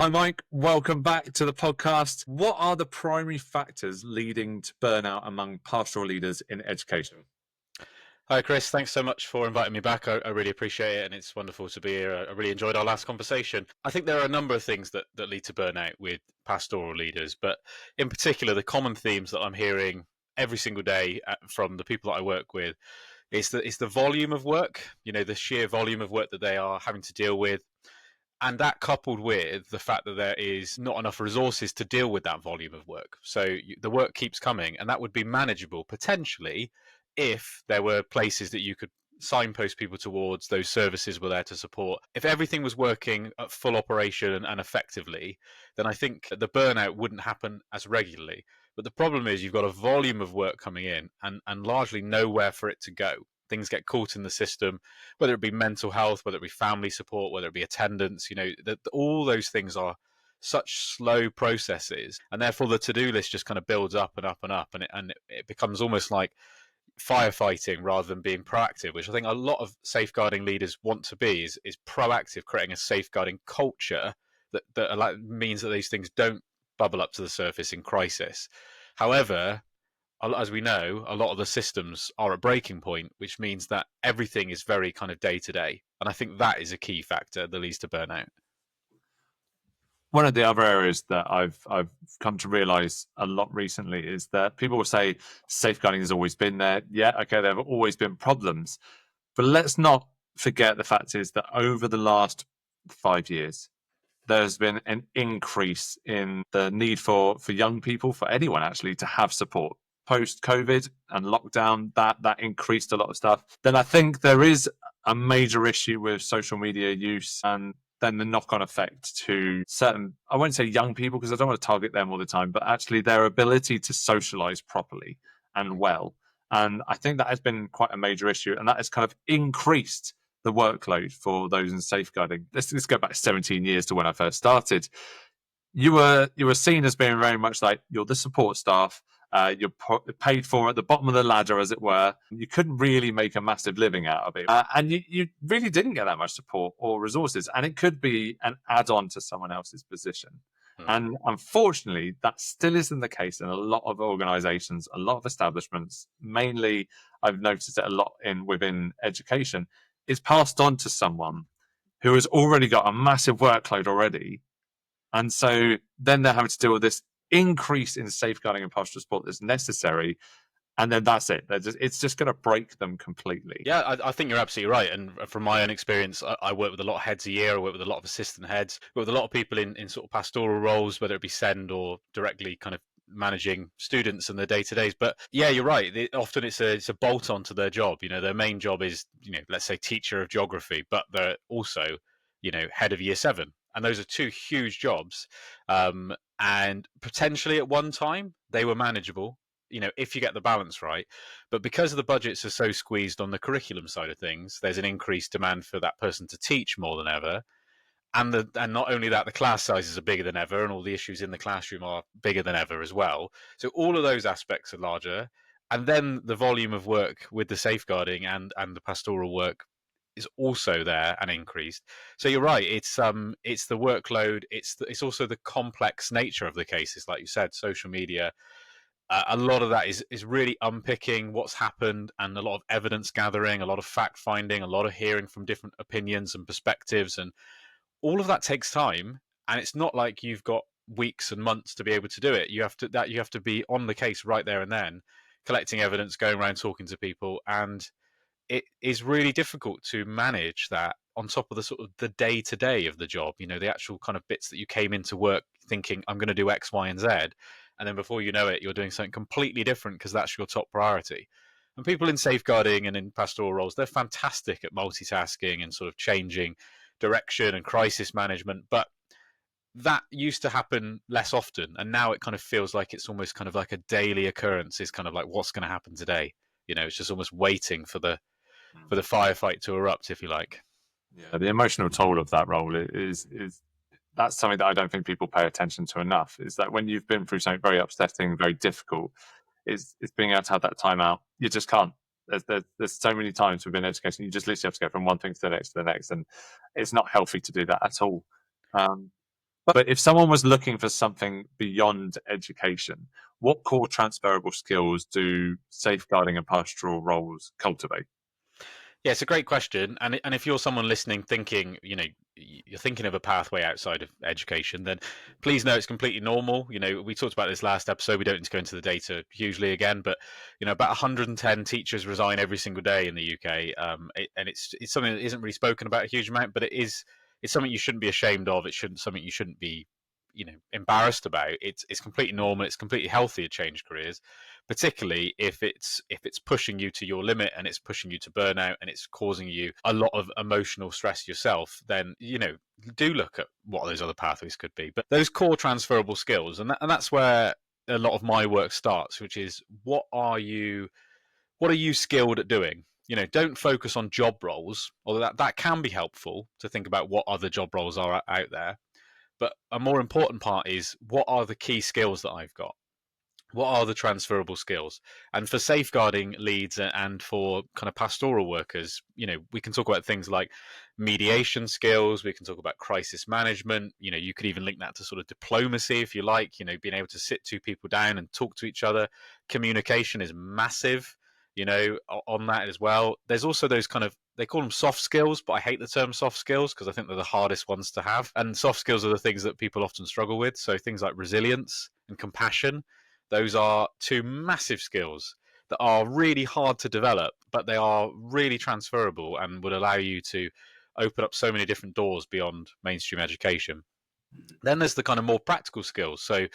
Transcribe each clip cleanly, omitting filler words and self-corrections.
Hi, Mike. Welcome back to the podcast. What are the primary factors leading to burnout among pastoral leaders in education? Hi, Chris. Thanks so much for inviting me back. I really appreciate it, and it's wonderful to be here. I really enjoyed our last conversation. I think there are a number of things that lead to burnout with pastoral leaders, but in particular, the common themes that I'm hearing every single day from the people that I work with is the volume of work. The sheer volume of work that they are having to deal with, and that coupled with the fact that there is not enough resources to deal with that volume of work. So the work keeps coming, and that would be manageable potentially if there were places that you could signpost people towards, those services were there to support. If everything was working at full operation and effectively, then I think the burnout wouldn't happen as regularly. But the problem is you've got a volume of work coming in and largely nowhere for it to go. Things get caught in the system, whether it be mental health, whether it be family support, whether it be attendance. All those things are such slow processes, and therefore the to-do list just kind of builds up and up and up, and it becomes almost like firefighting rather than being proactive, which I think a lot of safeguarding leaders want to be, is proactive, creating a safeguarding culture that means that these things don't bubble up to the surface in crisis. However, as we know, a lot of the systems are at breaking point, which means that everything is very kind of day to day. And I think that is a key factor that leads to burnout. One of the other areas that I've come to realize a lot recently is that people will say safeguarding has always been there. Yeah, okay, there have always been problems. But let's not forget the fact is that over the last 5 years, there's been an increase in the need for young people, for anyone actually, to have support. Post-COVID and lockdown, that increased a lot of stuff. Then I think there is a major issue with social media use and then the knock-on effect to certain, I won't say young people because I don't want to target them all the time, but actually their ability to socialize properly and well. And I think that has been quite a major issue, and that has kind of increased the workload for those in safeguarding. Let's go back 17 years to when I first started. You were seen as being very much like you're the support staff. You're paid for at the bottom of the ladder, as it were. You couldn't really make a massive living out of it. And you really didn't get that much support or resources. And it could be an add-on to someone else's position. Hmm. And unfortunately, that still isn't the case in a lot of organizations, a lot of establishments. Mainly, I've noticed it a lot within education, is passed on to someone who has already got a massive workload already. And so then they're having to deal with this increase in safeguarding and pastoral support that's necessary. And then that's it. It's just going to break them completely. Yeah, I think you're absolutely right. And from my own experience, I work with a lot of heads a year. I work with a lot of assistant heads. I work with a lot of people in sort of pastoral roles, whether it be send or directly kind of managing students and their day to days. But yeah, you're right. Often it's a bolt on to their job. Their main job is, let's say teacher of geography, but they're also, head of year 7. And those are two huge jobs. And potentially at one time they were manageable, if you get the balance right. But because the budgets are so squeezed on the curriculum side of things, there's an increased demand for that person to teach more than ever. And not only that, the class sizes are bigger than ever, and all the issues in the classroom are bigger than ever as well. So all of those aspects are larger. And then the volume of work with the safeguarding and the pastoral work is also there and increased. So you're right. It's the workload. It's also the complex nature of the cases, like you said, social media. A lot of that is really unpicking what's happened and a lot of evidence gathering, a lot of fact finding, a lot of hearing from different opinions and perspectives, and all of that takes time. And it's not like you've got weeks and months to be able to do it. You have to be on the case right there and then, collecting evidence, going around talking to people, and it is really difficult to manage that on top of the sort of the day to day of the job. The actual kind of bits that you came into work thinking, I'm going to do X, Y, and Z. And then before you know it, you're doing something completely different because that's your top priority. And people in safeguarding and in pastoral roles, they're fantastic at multitasking and sort of changing direction and crisis management. But that used to happen less often. And now it kind of feels like it's almost kind of like a daily occurrence, is kind of like what's going to happen today. It's just almost waiting for the firefight to erupt, if you like. Yeah, the emotional toll of that role is that's something that I don't think people pay attention to enough. Is that when you've been through something very upsetting, very difficult, is being able to have that time out. You just can't. There's so many times within education, you just literally have to go from one thing to the next, and it's not healthy to do that at all. Um, But if someone was looking for something beyond education, what core transferable skills do safeguarding and pastoral roles cultivate? Yeah, it's a great question. And if you're someone listening thinking, you're thinking of a pathway outside of education, then please know it's completely normal. We talked about this last episode. We don't need to go into the data hugely again, but about 110 teachers resign every single day in the UK. And it's something that isn't really spoken about a huge amount, but it's something you shouldn't be ashamed of. It shouldn't something you shouldn't be embarrassed about. It's completely normal. It's completely healthy to change careers, particularly if it's pushing you to your limit and it's pushing you to burnout and it's causing you a lot of emotional stress yourself. Then do look at what those other pathways could be. But those core transferable skills, and that's where a lot of my work starts, which is what are you skilled at doing? Don't focus on job roles, although that can be helpful to think about what other job roles are out there. But a more important part is what are the key skills that I've got? What are the transferable skills? And for safeguarding leads and for kind of pastoral workers, we can talk about things like mediation skills. We can talk about crisis management. You could even link that to sort of diplomacy if you like, being able to sit two people down and talk to each other. Communication is massive, on that as well. There's also those kind of, they call them soft skills, but I hate the term soft skills because I think they're the hardest ones to have. And soft skills are the things that people often struggle with. So things like resilience and compassion, those are two massive skills that are really hard to develop, but they are really transferable and would allow you to open up so many different doors beyond mainstream education. Then there's the kind of more practical skills. So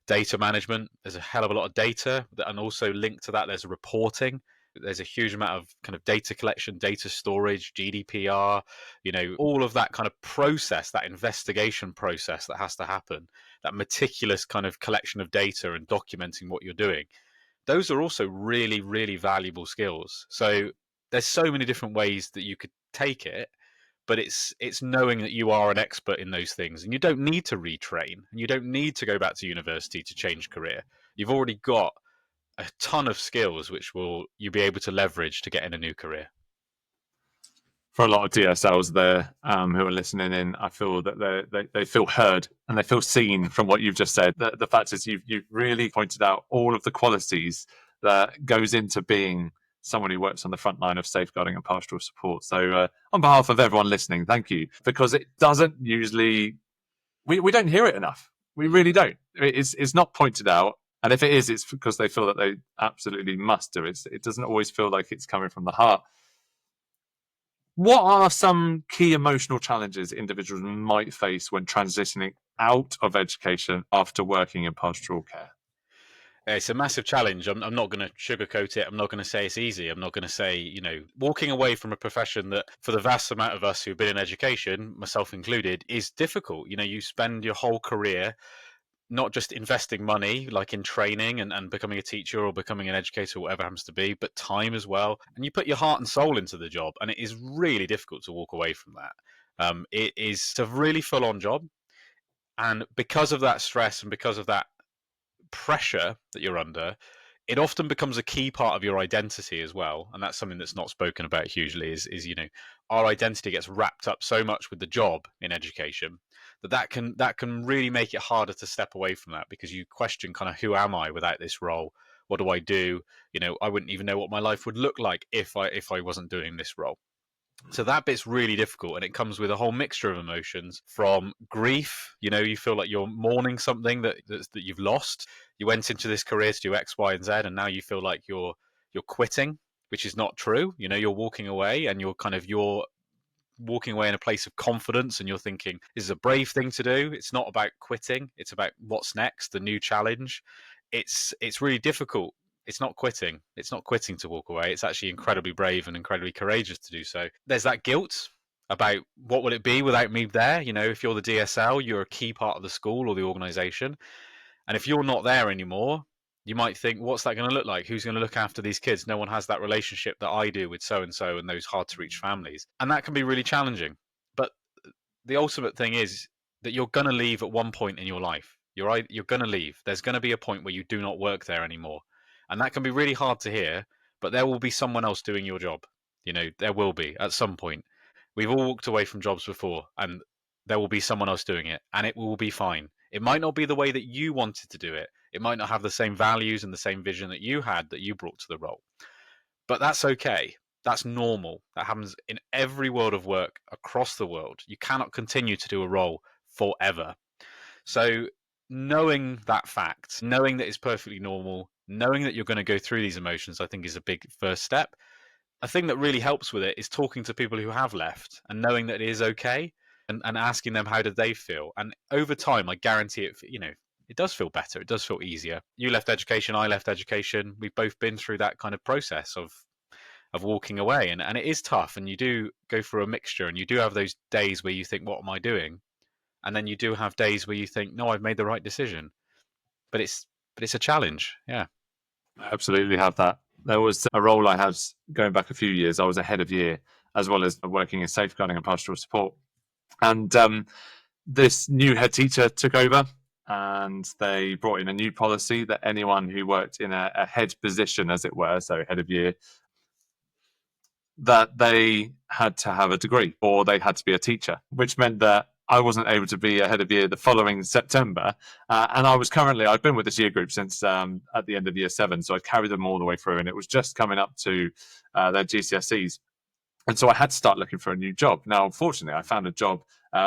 data management, there's a hell of a lot of data, and also linked to that, there's reporting. There's a huge amount of kind of data collection, data storage, GDPR, all of that kind of process, that investigation process that has to happen, that meticulous kind of collection of data and documenting what you're doing. Those are also really, really valuable skills. So there's so many different ways that you could take it, but it's knowing that you are an expert in those things, and you don't need to retrain, and you don't need to go back to university to change career. You've already got a ton of skills which will you be able to leverage to get in a new career. For a lot of DSLs there who are listening in, I feel that they feel heard and they feel seen from what you've just said. The fact is you've really pointed out all of the qualities that goes into being someone who works on the front line of safeguarding and pastoral support. So on behalf of everyone listening, thank you, because it doesn't usually, we don't hear it enough. We really don't. It's not pointed out. And if it is, it's because they feel that they absolutely must do it. It doesn't always feel like it's coming from the heart. What are some key emotional challenges individuals might face when transitioning out of education after working in pastoral care? It's a massive challenge. I'm not going to sugarcoat it. I'm not going to say it's easy. I'm not going to say, walking away from a profession that for the vast amount of us who've been in education, myself included, is difficult. You spend your whole career not just investing money like in training and becoming a teacher or becoming an educator, whatever it happens to be, but time as well. And you put your heart and soul into the job. And it is really difficult to walk away from that. It is a really full on job. And because of that stress and because of that pressure that you're under, it often becomes a key part of your identity as well. And that's something that's not spoken about hugely is our identity gets wrapped up so much with the job in education that can really make it harder to step away from that, because you question kind of, who am I without this role? What do I do? I wouldn't even know what my life would look like if I wasn't doing this role. So that bit's really difficult, and it comes with a whole mixture of emotions, from grief. You feel like you're mourning something that you've lost. You went into this career to do X, Y, and Z, and now you feel like you're quitting, which is not true. You're walking away, and you're walking away in a place of confidence, and you're thinking, this is a brave thing to do. It's not about quitting. It's about what's next, the new challenge. It's really difficult. It's not quitting. It's not quitting to walk away. It's actually incredibly brave and incredibly courageous to do so. There's that guilt about, what would it be without me there? If you're the DSL, you're a key part of the school or the organization. And if you're not there anymore, you might think, what's that going to look like? Who's going to look after these kids? No one has that relationship that I do with so and so and those hard to reach families. And that can be really challenging. But the ultimate thing is that you're going to leave at one point in your life. You're going to leave. There's going to be a point where you do not work there anymore. And that can be really hard to hear, but there will be someone else doing your job. There will be at some point. We've all walked away from jobs before, and there will be someone else doing it, and it will be fine. It might not be the way that you wanted to do it. It might not have the same values and the same vision that you had, that you brought to the role. But that's okay. That's normal. That happens in every world of work across the world. You cannot continue to do a role forever. So knowing that fact, knowing that it's perfectly normal, knowing that you're going to go through these emotions, I think is a big first step. A thing that really helps with it is talking to people who have left and knowing that it is okay, and asking them how did they feel. And over time, I guarantee it, it does feel better. It does feel easier. You left education, I left education. We've both been through that kind of process of walking away. And it is tough. And you do go through a mixture, and you do have those days where you think, what am I doing? And then you do have days where you think, no, I've made the right decision. But it's a challenge. Yeah. I absolutely have that. There was a role I had going back a few years. I was a head of year, as well as working in safeguarding and pastoral support. And this new head teacher took over, and they brought in a new policy that anyone who worked in a head position, as it were, so head of year, that they had to have a degree or they had to be a teacher, which meant that I wasn't able to be a head of year the following September. And I'd been with this year group since at the end of year 7. So I'd carried them all the way through, and it was just coming up to their GCSEs. And so I had to start looking for a new job. Now, unfortunately, I found a job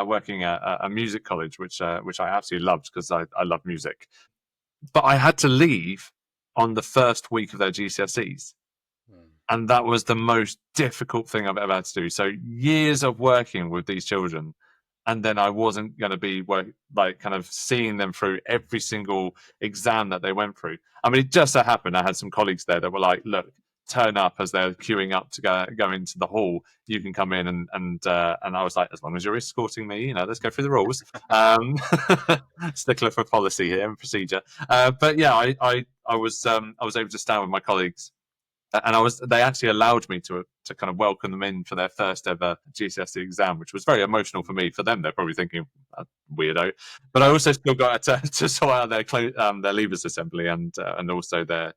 working at a music college, which I absolutely loved because I love music. But I had to leave on the first week of their GCSEs. And that was the most difficult thing I've ever had to do. So years of working with these children, and then I wasn't going to be kind of seeing them through every single exam that they went through. I mean, it just so happened I had some colleagues there that were like, "Look, turn up as they're queuing up to go into the hall. You can come in," and I was like, "As long as you're escorting me, let's go through the rules." Stickler for policy here and procedure. But yeah, I was able to stand with my colleagues, and they actually allowed me to kind of welcome them in for their first ever GCSE exam, which was very emotional for me. For them, they're probably thinking, weirdo. But I also still got to sort out their leavers assembly and also their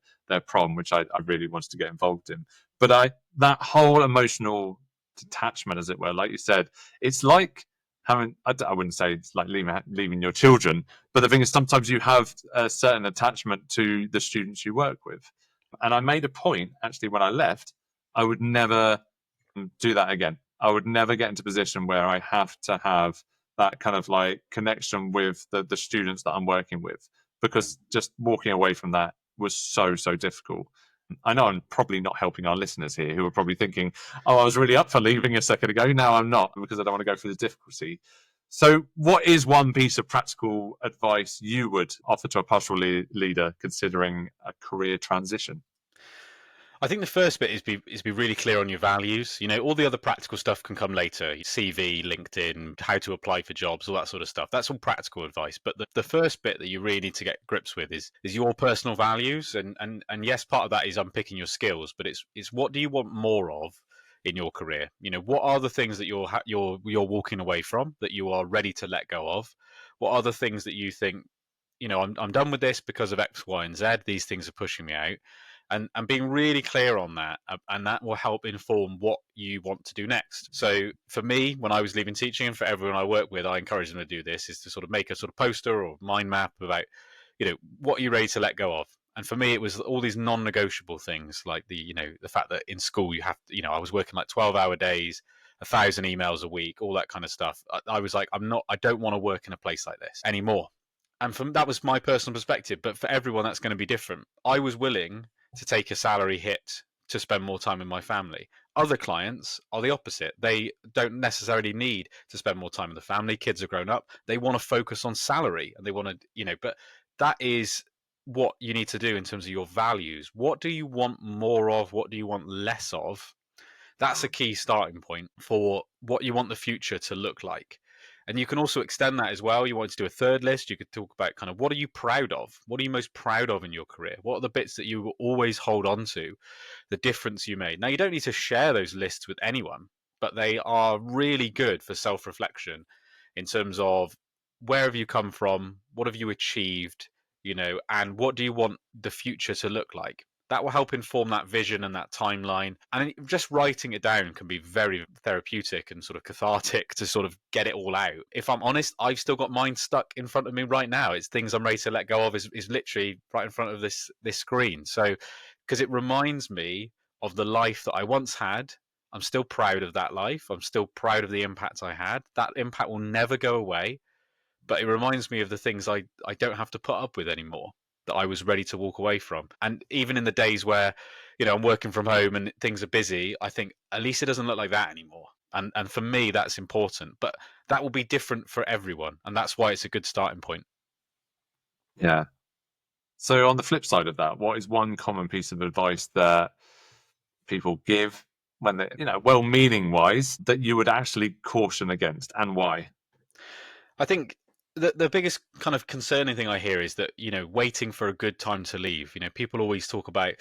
prom, which I really wanted to get involved in. But that whole emotional detachment, as it were, like you said, it's like having, I wouldn't say it's like leaving your children, but the thing is, sometimes you have a certain attachment to the students you work with. And I made a point, actually, when I left, I would never do that again. I would never get into a position where I have to have that kind of like connection with the students that I'm working with, because just walking away from that was so difficult. I know I'm probably not helping our listeners here, who are probably thinking, oh, I was really up for leaving a second ago. Now I'm not, because I don't want to go through the difficulty. So what is one piece of practical advice you would offer to a pastoral leader considering a career transition? I think the first bit is be really clear on your values. All the other practical stuff can come later. CV, LinkedIn, how to apply for jobs, all that sort of stuff. That's all practical advice. But the first bit that you really need to get grips with is your personal values. And yes, part of that is unpicking your skills, but it's what do you want more of in your career? What are the things that you're walking away from, that you are ready to let go of? What are the things that you think, I'm done with this because of X, Y, and Z. These things are pushing me out. And being really clear on that, and that will help inform what you want to do next. So for me, when I was leaving teaching, and for everyone I work with, I encourage them to do this, is to sort of make a sort of poster or mind map about, what are you ready to let go of? And for me, it was all these non-negotiable things, like the fact that in school you have to, I was working like 12-hour days, 1,000 emails a week, all that kind of stuff. I was like, I don't want to work in a place like this anymore. And that was my personal perspective, but for everyone, that's going to be different. I was willing to take a salary hit to spend more time with my family. Other clients are the opposite. They don't necessarily need to spend more time with the family. Kids are grown up. They want to focus on salary, and they want to, but that is what you need to do in terms of your values. What do you want more of? What do you want less of? That's a key starting point for what you want the future to look like. And you can also extend that as well. You want to do a third list. You could talk about kind of, what are you proud of? What are you most proud of in your career? What are the bits that you will always hold on to? The difference you made. Now, you don't need to share those lists with anyone, but they are really good for self-reflection in terms of, where have you come from? What have you achieved? And what do you want the future to look like? That will help inform that vision and that timeline. And just writing it down can be very therapeutic and sort of cathartic to sort of get it all out. If I'm honest, I've still got mine stuck in front of me right now. It's things I'm ready to let go of is literally right in front of this screen. So, because it reminds me of the life that I once had. I'm still proud of that life. I'm still proud of the impact I had. That impact will never go away, but it reminds me of the things I don't have to put up with anymore, that I was ready to walk away from. And even in the days where, I'm working from home and things are busy, I think at least it doesn't look like that anymore. And for me, that's important. But that will be different for everyone. And that's why it's a good starting point. Yeah. So on the flip side of that, what is one common piece of advice that people give when they, well-meaning wise, that you would actually caution against, and why? I think the biggest kind of concerning thing I hear is that, waiting for a good time to leave. People always talk about,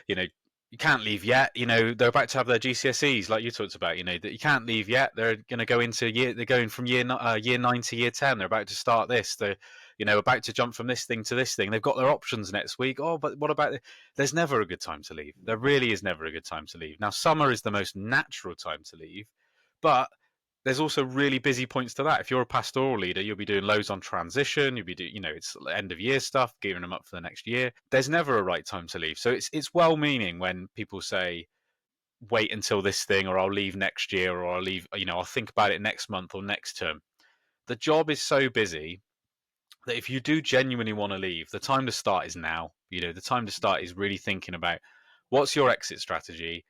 you can't leave yet. They're about to have their GCSEs, like you talked about. That you can't leave yet. They're going to go into they're going from year 9 to year 10. They're about to start this. They're about to jump from this thing to this thing. They've got their options next week. Oh, but what about? There's never a good time to leave. There really is never a good time to leave. Now, summer is the most natural time to leave, but there's also really busy points to that. If you're a pastoral leader, you'll be doing loads on transition. You'll be doing, it's end of year stuff, gearing them up for the next year. There's never a right time to leave. So it's well-meaning when people say, wait until this thing, or I'll leave next year, or I'll leave, I'll think about it next month or next term. The job is so busy that if you do genuinely want to leave, the time to start is now. The time to start is really thinking about, what's your exit strategy?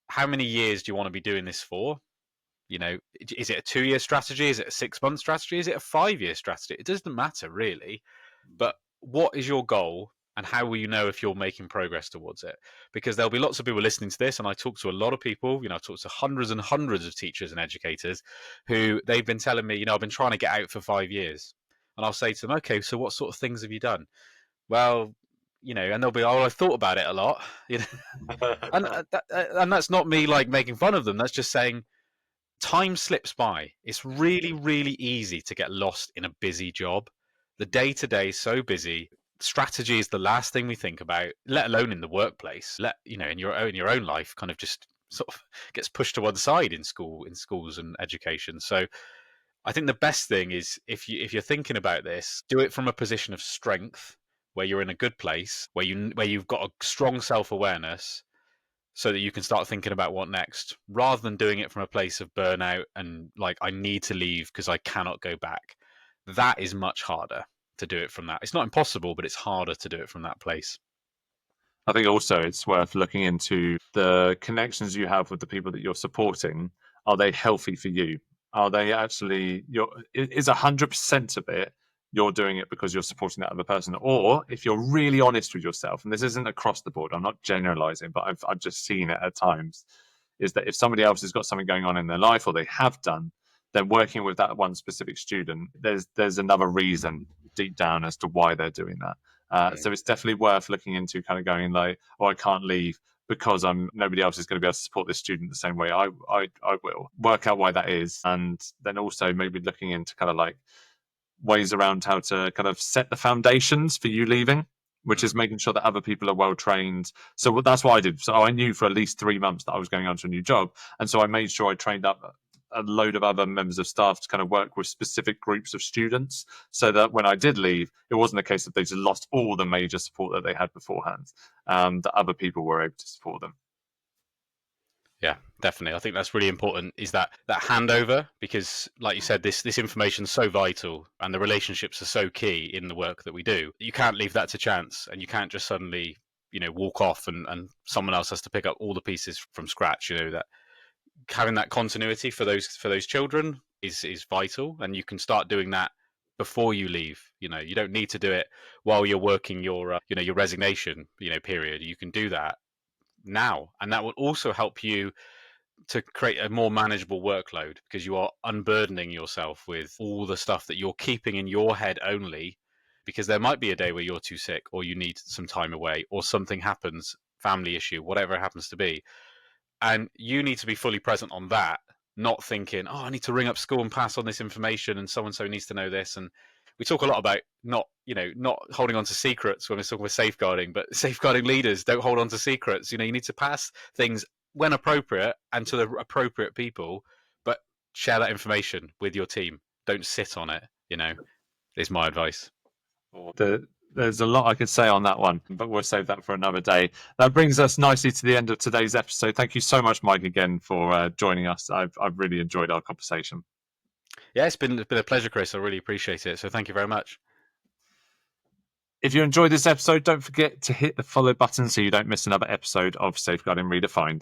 How many years do you want to be doing this for? Is it a 2-year strategy? Is it a 6-month strategy? Is it a 5-year strategy? It doesn't matter really. But what is your goal, and how will you know if you're making progress towards it? Because there'll be lots of people listening to this, and I talk to a lot of people. I talk to hundreds and hundreds of teachers and educators who they've been telling me, I've been trying to get out for 5 years. And I'll say to them, okay, so what sort of things have you done? Well, and they'll be, oh, I've thought about it a lot. And that's not me like making fun of them. That's just saying, time slips by. It's really, really easy to get lost in a busy job. The day to day is so busy. Strategy is the last thing we think about, let alone in the workplace. In your own life, kind of just sort of gets pushed to one side in schools and education. So I think the best thing is, if you're thinking about this, do it from a position of strength, where you're in a good place, where you've got a strong self-awareness, so that you can start thinking about what next, rather than doing it from a place of burnout and like, I need to leave because I cannot go back. That is much harder to do it from that. It's not impossible, but it's harder to do it from that place. I think also it's worth looking into the connections you have with the people that you're supporting. Are they healthy for you? Are they actually, is 100% of it you're doing it because you're supporting that other person? Or if you're really honest with yourself, and this isn't across the board, I'm not generalizing, but I've just seen it at times, is that if somebody else has got something going on in their life, or they have done, then working with that one specific student, there's another reason deep down as to why they're doing that. So it's definitely worth looking into, kind of going like, oh, I can't leave because nobody else is going to be able to support this student the same way I will. Work out why that is, and then also maybe looking into kind of like ways around how to kind of set the foundations for you leaving, which is making sure that other people are well trained. So that's what I did. So I knew for at least 3 months that I was going on to a new job, and so I made sure I trained up a load of other members of staff to kind of work with specific groups of students, so that when I did leave, it wasn't a case that they just lost all the major support that they had beforehand. That other people were able to support them. Yeah, definitely. I think that's really important, is that handover, because like you said, this information is so vital, and the relationships are so key in the work that we do. You can't leave that to chance, and you can't just suddenly, walk off and someone else has to pick up all the pieces from scratch. That having that continuity for those children is vital, and you can start doing that before you leave. You don't need to do it while you're working your your resignation period. You can do that now, and that will also help you to create a more manageable workload, because you are unburdening yourself with all the stuff that you're keeping in your head only, because there might be a day where you're too sick, or you need some time away, or something happens, family issue, whatever it happens to be, and you need to be fully present on that, not thinking, oh, I need to ring up school and pass on this information, and so needs to know this. And we talk a lot about not holding on to secrets when we're talking about safeguarding, but safeguarding leaders don't hold on to secrets. You need to pass things when appropriate and to the appropriate people, but share that information with your team. Don't sit on it, is my advice. There's a lot I could say on that one, but we'll save that for another day. That brings us nicely to the end of today's episode. Thank you so much, Mike, again for joining us. I've really enjoyed our conversation. Yeah, it's been a pleasure, Chris. I really appreciate it. So thank you very much. If you enjoyed this episode, don't forget to hit the follow button so you don't miss another episode of Safeguarding Redefined.